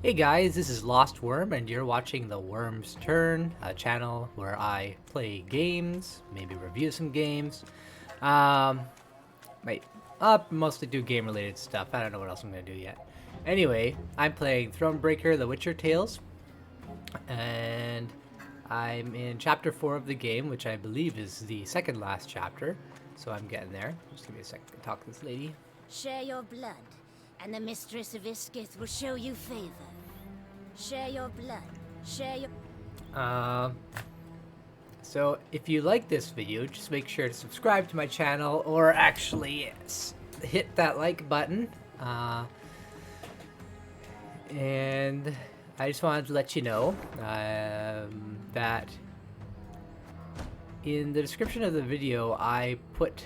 Hey guys, this is Lost Worm, and you're watching The Worm's Turn, a channel where I play games, maybe review some games. Might mostly do game-related stuff. I don't know what else I'm gonna do yet. Anyway, I'm playing Thronebreaker: The Witcher Tales, and I'm in Chapter 4 of the game, which I believe is the second last chapter. So I'm getting there. Just give me a second to talk to this lady. Share your blood, and the Mistress of Iskith will show you favor. Share your blood. Share your... So if you like this video, just make sure to subscribe to my channel, or actually hit that like button. And I just wanted to let you know that in the description of the video, I put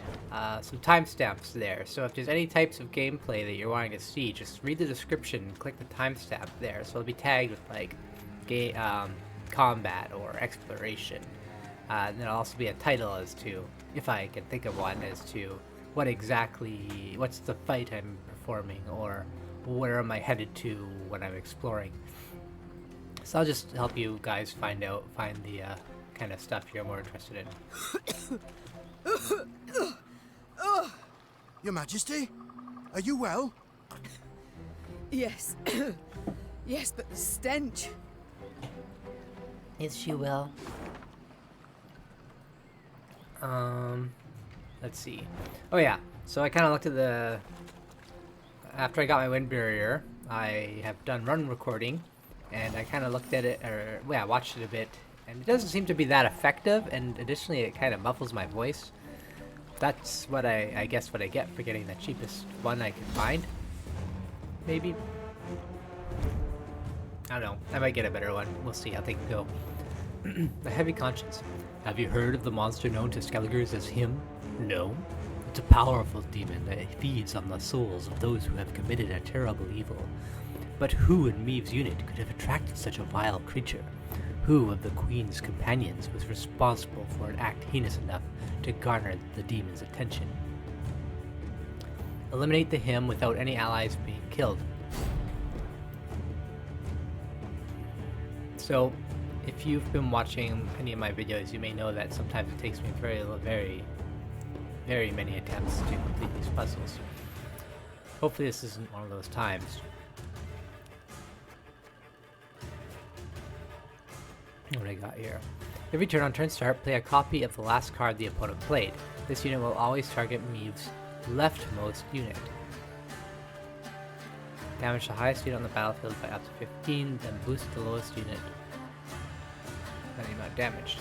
some timestamps there. So if there's any types of gameplay that you're wanting to see, just read the description and click the timestamp there. So it'll be tagged with like combat or exploration. And there'll also be a title as to, if I can think of one, as to what's the fight I'm performing, or where am I headed to when I'm exploring. So I'll just help you guys find the kind of stuff you're more interested in. Your Majesty? Are you well? Yes. Yes, but the stench. Is she well? Let's see. Oh yeah, so I kind of looked at after I got my wind barrier, I have done run recording, and I kind of looked at it, I watched it a bit, and it doesn't seem to be that effective, and additionally it kind of muffles my voice. That's what I guess what I get for getting the cheapest one I can find. Maybe. I don't know. I might get a better one. We'll see how things go. The Heavy Conscience. Have you heard of the monster known to Skelligers as him? No. It's a powerful demon that feeds on the souls of those who have committed a terrible evil. But who in Meve's unit could have attracted such a vile creature? Who of the Queen's companions was responsible for an act heinous enough to garner the demon's attention? Eliminate the him without any allies being killed. So, if you've been watching any of my videos, you may know that sometimes it takes me very many attempts to complete these puzzles. Hopefully this isn't one of those times. What do I got here? Every turn on turn start, play a copy of the last card the opponent played. This unit will always target Meve's leftmost unit. Damage the highest unit on the battlefield by up to 15, then boost the lowest unit by the amount damaged.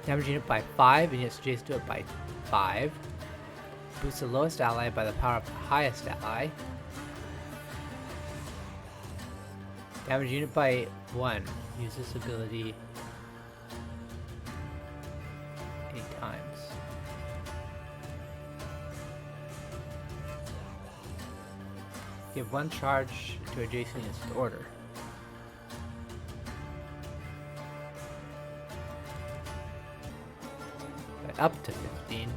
Damage unit by 5, and units adjacent to it by 5. Boost the lowest ally by the power of the highest ally. Damage unit by 1. Use this ability 8 times. Give 1 charge to adjacent units to order. But up to 15.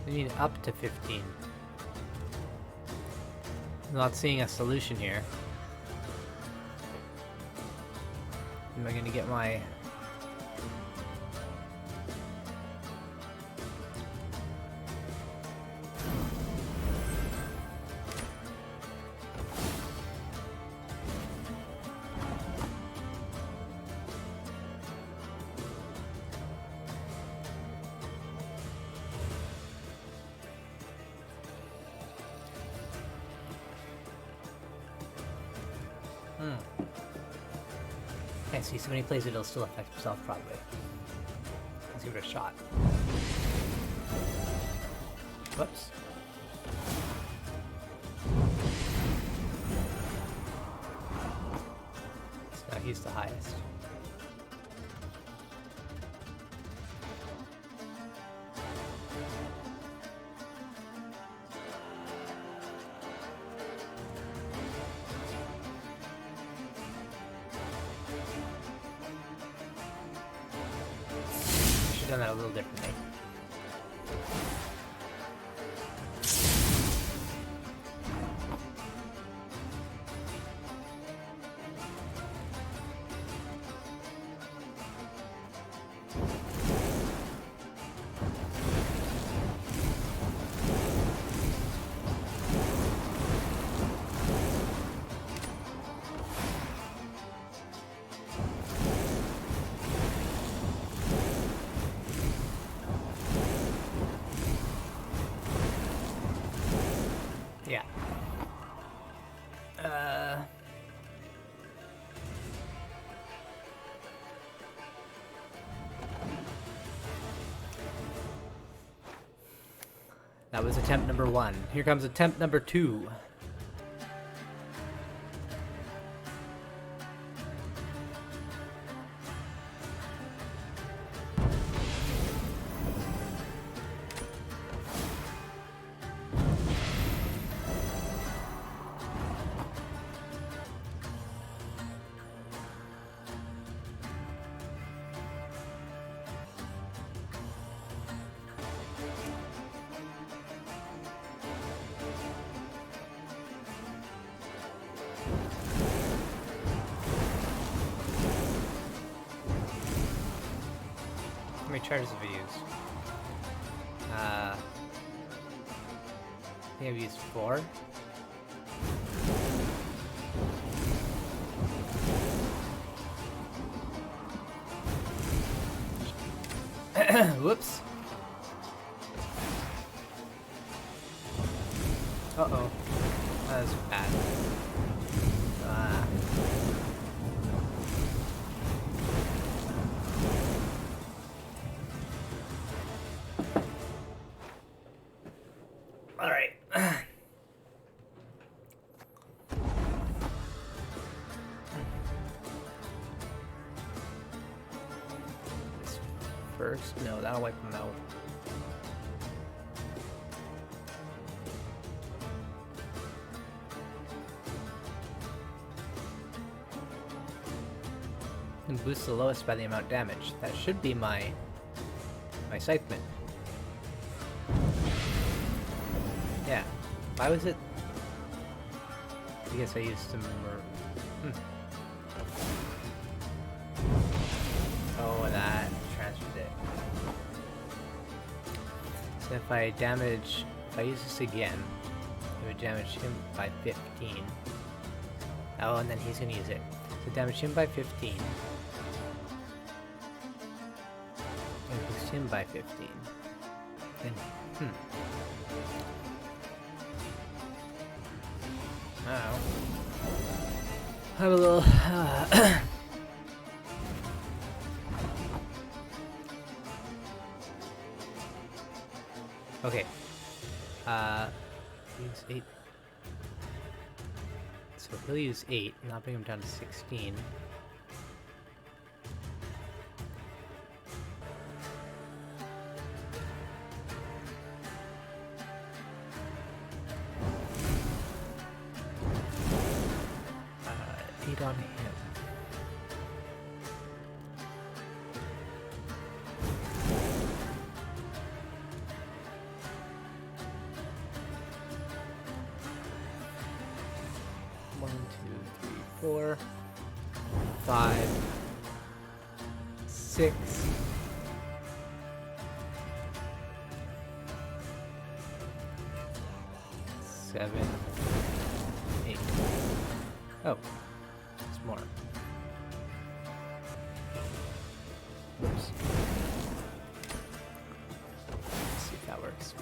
We need up to 15. I'm not seeing a solution here. Am I gonna get my... I see, so when he plays it, it'll still affect himself, probably. Let's give it a shot. Whoops. So now he's the highest. Done that a little differently. That was attempt number 1. Here comes attempt number 2. How many charges have I used? I think I've used 4. Whoops. Uh-oh. That was bad. Alright. First, no, that'll wipe them out. And boost the lowest by the amount damage. That should be my scytheman. Yeah. Why was it? I guess I used some more. Oh, and that transferred it. So if I use this again, it would damage him by 15. Oh, and then he's gonna use it. So damage him by 15. And boost him by 15. Then, Ow. Have a little. Okay. Use 8. So he'll use 8, and I'll bring him down to 16. On him. One, 2, 3, 4, 5, 6. 7, 8. Oh. More. Oops. Let's see if that works.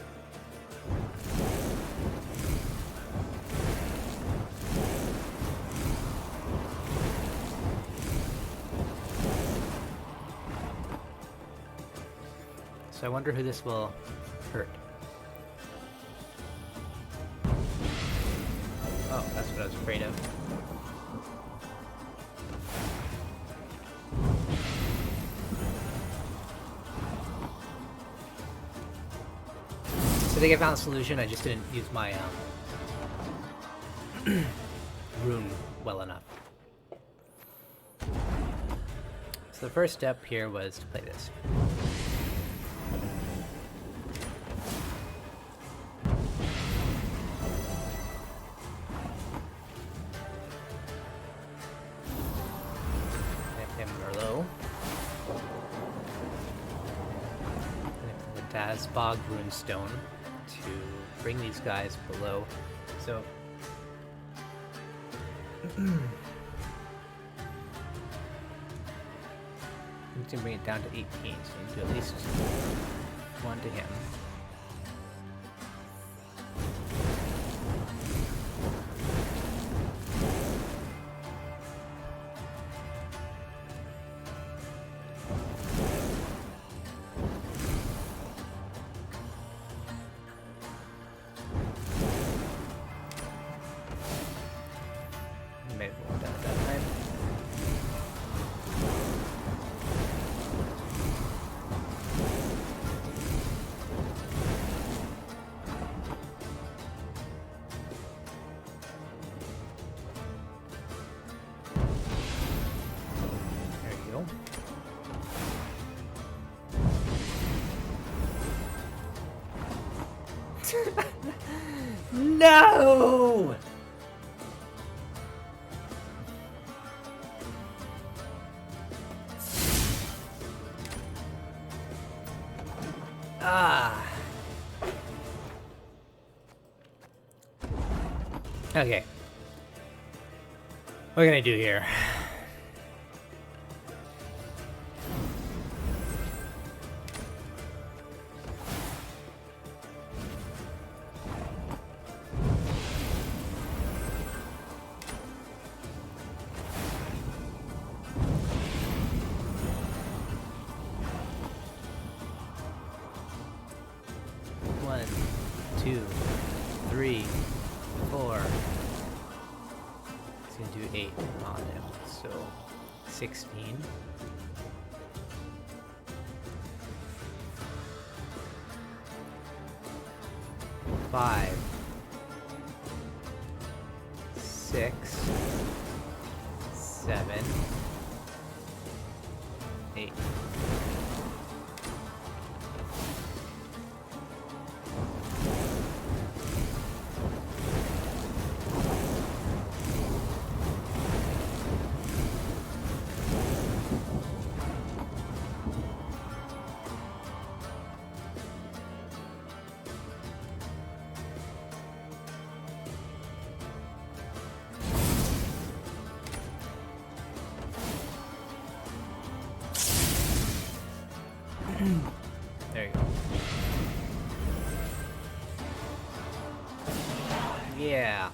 So I wonder who this will hurt. Oh, that's what I was afraid of. I think I found a solution, I just didn't use my rune well enough. So the first step here was to play this. Bog Runestone to bring these guys below. So I'm going to bring it down to 18, so you can do at least one to him. No! Ah. Okay. What can I do here? One, two, three, four. It's gonna do 8 on him, so 16. Five, 6, 7, 8. There you go. Yeah.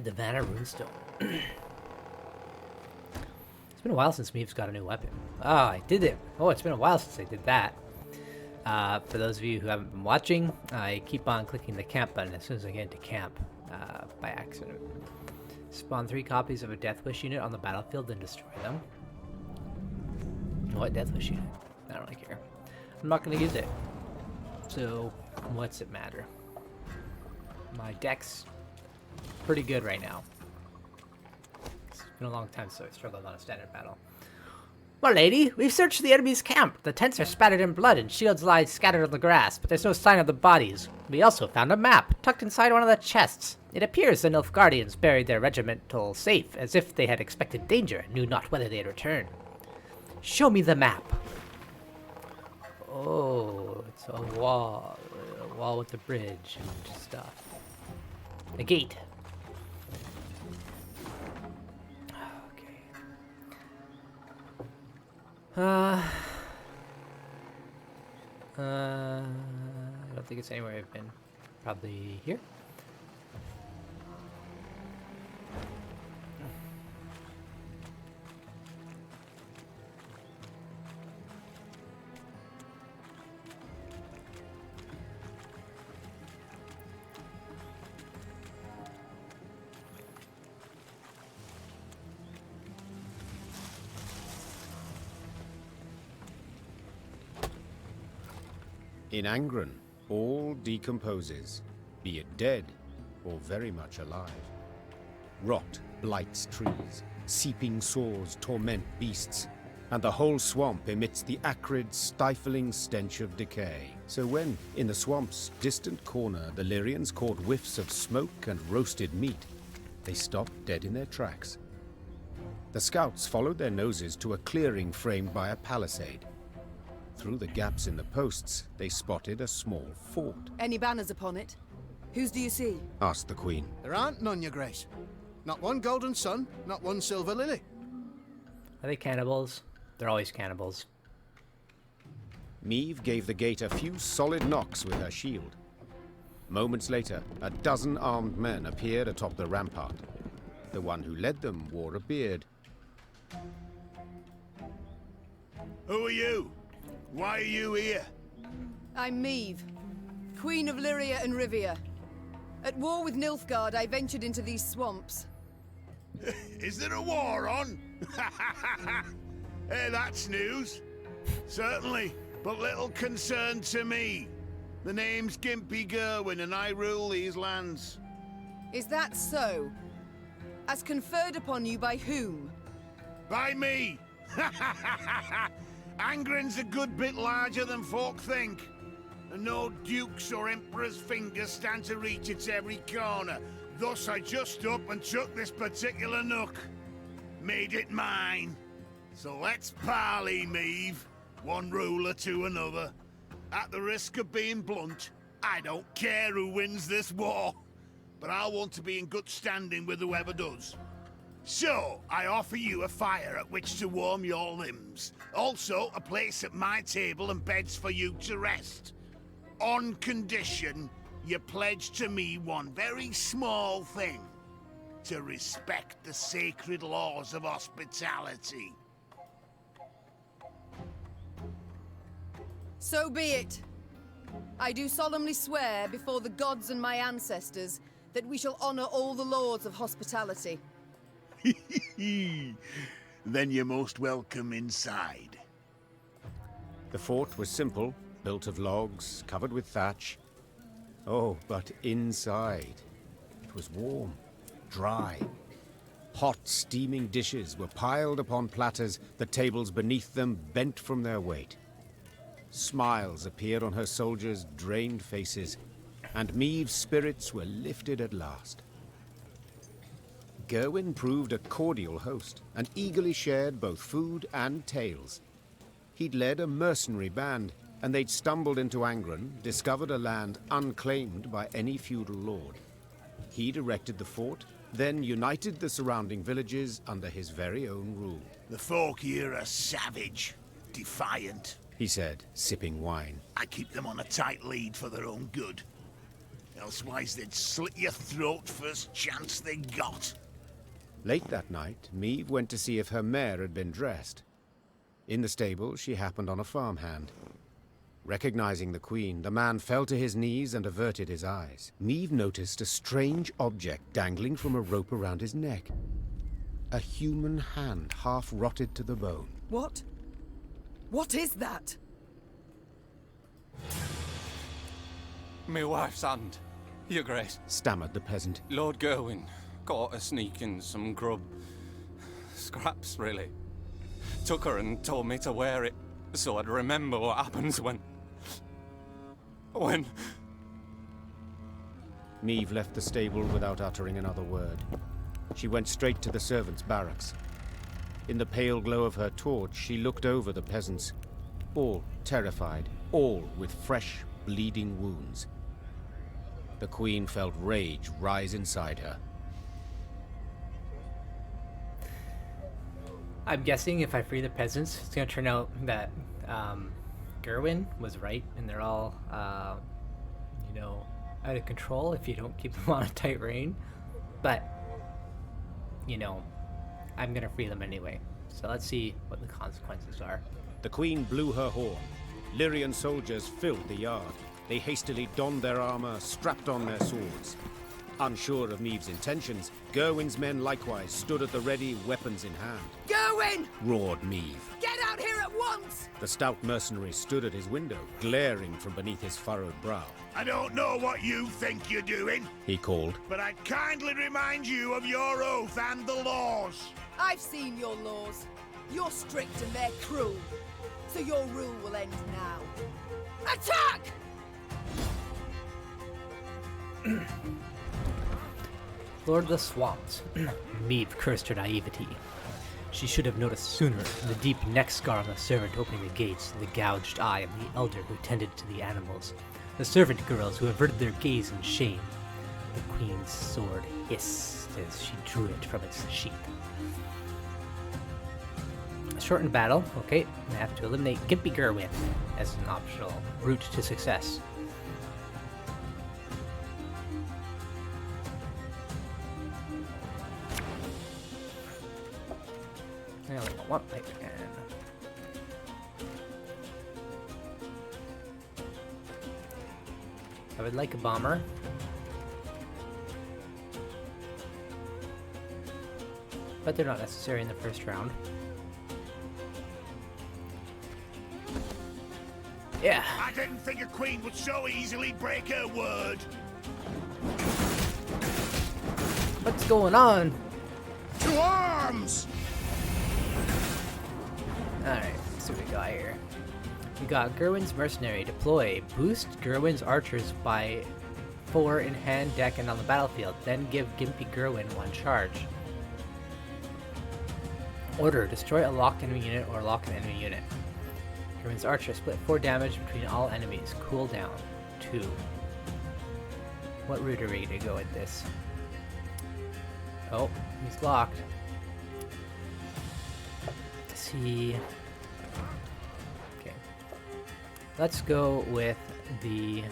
Devana Runestone. It's been a while since Meve's got a new weapon. Oh, I did it. Oh, it's been a while since I did that. For those of you who haven't been watching, I keep on clicking the camp button as soon as I get into camp by accident. Spawn 3 copies of a Death Wish unit on the battlefield, then destroy them. What Death Wish unit? I don't really care. I'm not going to use it. So, what's it matter? My deck's pretty good right now. It's been a long time since I struggled on a standard battle. Well, lady, we've searched the enemy's camp. The tents are spattered in blood and shields lie scattered on the grass, but there's no sign of the bodies. We also found a map tucked inside one of the chests. It appears the Nilfgaardians buried their regimental safe as if they had expected danger and knew not whether they'd return. Show me the map. Oh, it's a wall with a bridge and stuff. A gate. I don't think it's anywhere I've been. Probably here. In Angren, all decomposes, be it dead or very much alive. Rot blights trees, seeping sores torment beasts, and the whole swamp emits the acrid, stifling stench of decay. So when, in the swamp's distant corner, the Lyrians caught whiffs of smoke and roasted meat, they stopped dead in their tracks. The scouts followed their noses to a clearing framed by a palisade. Through the gaps in the posts, they spotted a small fort. Any banners upon it? Whose do you see? Asked the queen. There aren't none, your grace. Not one golden sun, not one silver lily. Are they cannibals? They're always cannibals. Meve gave the gate a few solid knocks with her shield. Moments later, a dozen armed men appeared atop the rampart. The one who led them wore a beard. Who are you? Why are you here? I'm Meve, Queen of Lyria and Rivia. At war with Nilfgaard, I ventured into these swamps. Is there a war on? Hey, that's news. Certainly, but little concern to me. The name's Gimpy Gerwin and I rule these lands. Is that so? As conferred upon you by whom? By me! Angren's a good bit larger than folk think. And no duke's or emperor's fingers stand to reach its every corner. Thus I just up and took this particular nook. Made it mine. So let's parley, Meve. One ruler to another. At the risk of being blunt, I don't care who wins this war. But I'll want to be in good standing with whoever does. So, I offer you a fire at which to warm your limbs. Also, a place at my table and beds for you to rest. On condition, you pledge to me one very small thing. To respect the sacred laws of hospitality. So be it. I do solemnly swear before the gods and my ancestors that we shall honor all the laws of hospitality. Then you're most welcome inside. The fort was simple, built of logs, covered with thatch. Oh, but inside, it was warm, dry. Hot, steaming dishes were piled upon platters, the tables beneath them bent from their weight. Smiles appeared on her soldiers' drained faces, and Meve's spirits were lifted at last. Gerwin proved a cordial host, and eagerly shared both food and tales. He'd led a mercenary band, and they'd stumbled into Angren, discovered a land unclaimed by any feudal lord. He'd erected the fort, then united the surrounding villages under his very own rule. The folk here are savage, defiant. He said, sipping wine. I keep them on a tight lead for their own good. Elsewise they'd slit your throat first chance they got. Late that night, Meve went to see if her mare had been dressed. In the stable, she happened on a farmhand. Recognizing the queen, the man fell to his knees and averted his eyes. Meve noticed a strange object dangling from a rope around his neck. A human hand, half rotted to the bone. What? What is that? My wife's hand, your grace. Stammered the peasant. Lord Gerwin caught her sneaking some grub. Scraps, really. Took her and told me to wear it, so I'd remember what happens when... Meve left the stable without uttering another word. She went straight to the servants' barracks. In the pale glow of her torch, she looked over the peasants. All terrified, all with fresh, bleeding wounds. The queen felt rage rise inside her. I'm guessing if I free the peasants, it's gonna turn out that Gerwin was right, and they're all, you know, out of control if you don't keep them on a tight rein. But, you know, I'm gonna free them anyway. So let's see what the consequences are. The queen blew her horn. Lyrian soldiers filled the yard. They hastily donned their armor, strapped on their swords. Unsure of Meve's intentions, Gerwin's men likewise stood at the ready, weapons in hand. Gerwin! Roared Meve. Get out here at once! The stout mercenary stood at his window, glaring from beneath his furrowed brow. I don't know what you think you're doing, He called. but I'd kindly remind you of your oath and the laws. I've seen your laws. You're strict and they're cruel. So your rule will end now. Attack! Lord of the Swamps. Meve cursed her naivety. She should have noticed sooner the deep neck scar on the servant opening the gates and the gouged eye of the elder who tended to the animals. The servant girls who averted their gaze in shame. The queen's sword hissed as she drew it from its sheath. Shortened battle. Okay, I have to eliminate Gimpy Gerwin as an optional route to success. I only want one light again. I would like a bomber. But they're not necessary in the first round. Yeah. I didn't think a queen would so easily break her word. What's going on? To arms! Alright, see what we got here. We got Gerwin's Mercenary. Deploy. Boost Gerwin's archers by 4 in hand, deck, and on the battlefield. Then give Gimpy Gerwin 1 charge. Order. Destroy a locked enemy unit or lock an enemy unit. Gerwin's archer. Split 4 damage between all enemies. Cooldown 2. What route are we going to go with this? Oh, he's locked. Let's see. Okay. Let's go with the...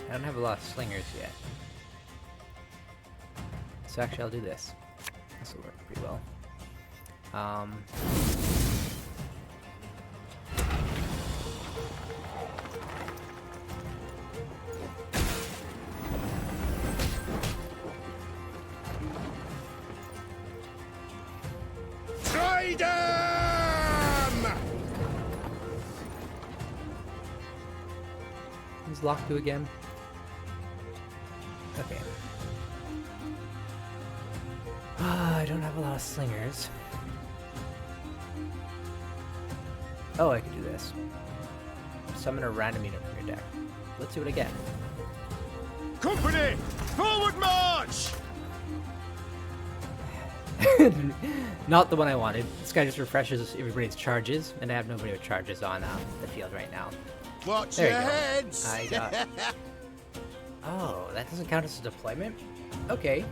I don't have a lot of slingers yet. So actually I'll do this. This will work pretty well. He's locked to again. Okay. I don't have a lot of slingers. Oh, I could do this. Summon a random unit from your deck. Let's see what I get. Company! Forward march! Not the one I wanted. This guy just refreshes everybody's charges, and I have nobody with charges on the field right now. Watch There your you go. heads! I got... Oh, that doesn't count as a deployment? Okay.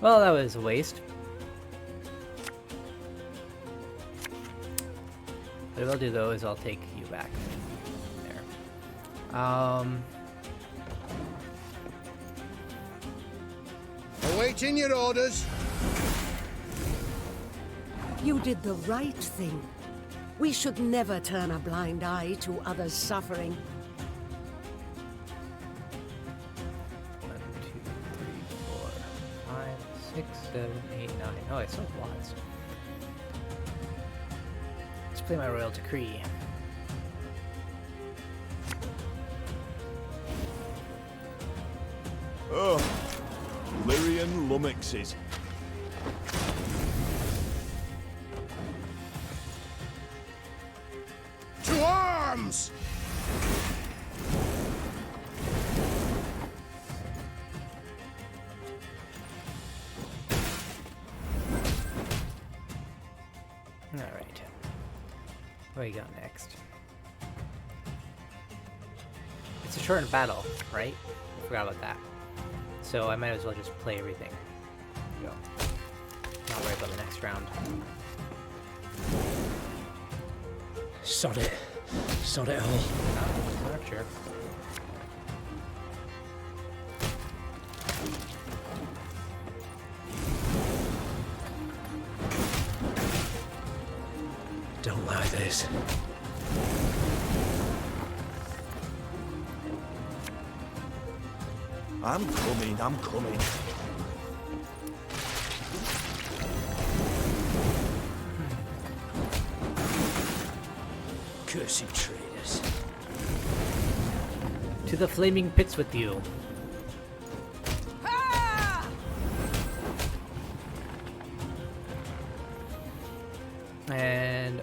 Well, that was a waste. What I'll do, though, is I'll take you back. There. Awaiting your orders. You did the right thing. We should never turn a blind eye to others' suffering. 1, 2, 3, 4, 5, 6, 7, 8, 9. Oh, I still have lots. Let's play my Royal Decree. Oh, Lyrian lummoxes. To arms! Alright. What do you got next? It's a shortened battle, right? I forgot about that. So I might as well just play everything. Go. Not worry about the next round. Sod it. Sod it all. Archer. Don't like this. I'm coming, I'm coming. Cursed traitors. To the flaming pits with you. And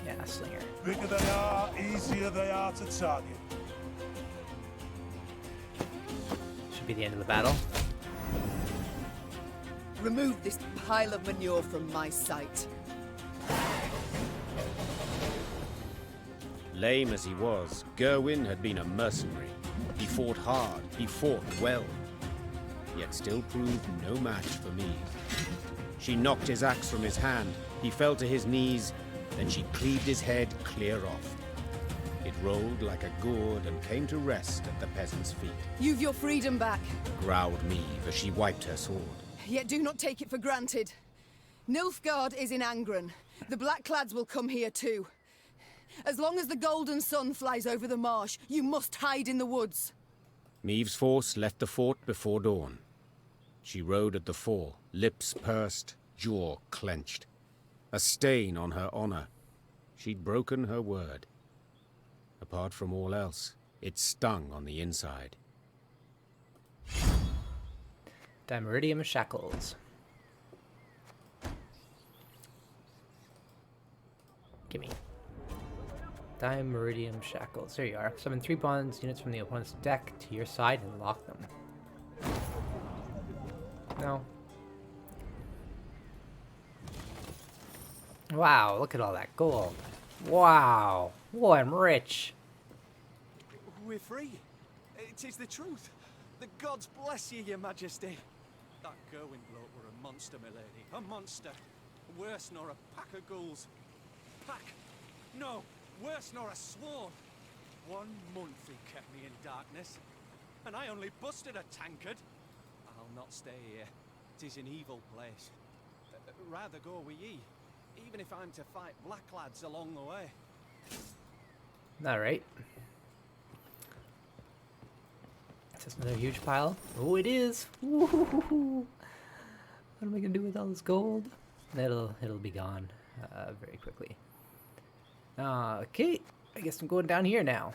yeah, slinger. Bigger they are, easier they are to target. Should be the end of the battle. Remove this pile of manure from my sight. Lame as he was, Gerwin had been a mercenary. He fought hard, he fought well, yet still proved no match for Meve. She knocked his axe from his hand, he fell to his knees, then she cleaved his head clear off. It rolled like a gourd and came to rest at the peasant's feet. You've your freedom back, Growled Meve as she wiped her sword. yet do not take it for granted. Nilfgaard is in Angren. The Blackclads will come here too. As long as the golden sun flies over the marsh, you must hide in the woods. Meve's force left the fort before dawn. She rode at the fore, lips pursed, jaw clenched. A stain on her honor. She'd broken her word. Apart from all else, it stung on the inside. Dimeritium Shackles. Gimme. Dimeritium Shackles. There you are. Summon 3 bonds units from the opponent's deck to your side and lock them. No. Wow, look at all that gold. Wow. Whoa, I'm rich. We're free. It is the truth. The gods bless you, your majesty. That Gerwin bloke were a monster, milady. A monster. Worse nor a pack of ghouls. No, worse nor a swarm. 1 month he kept me in darkness. And I only busted a tankard. I'll not stay here. 'Tis an evil place. Rather go with ye. Even if I'm to fight black lads along the way. Alright. Is this another huge pile? Oh, it is! Woo-hoo-hoo-hoo. What am I gonna do with all this gold? It'll be gone very quickly. Okay, I guess I'm going down here now.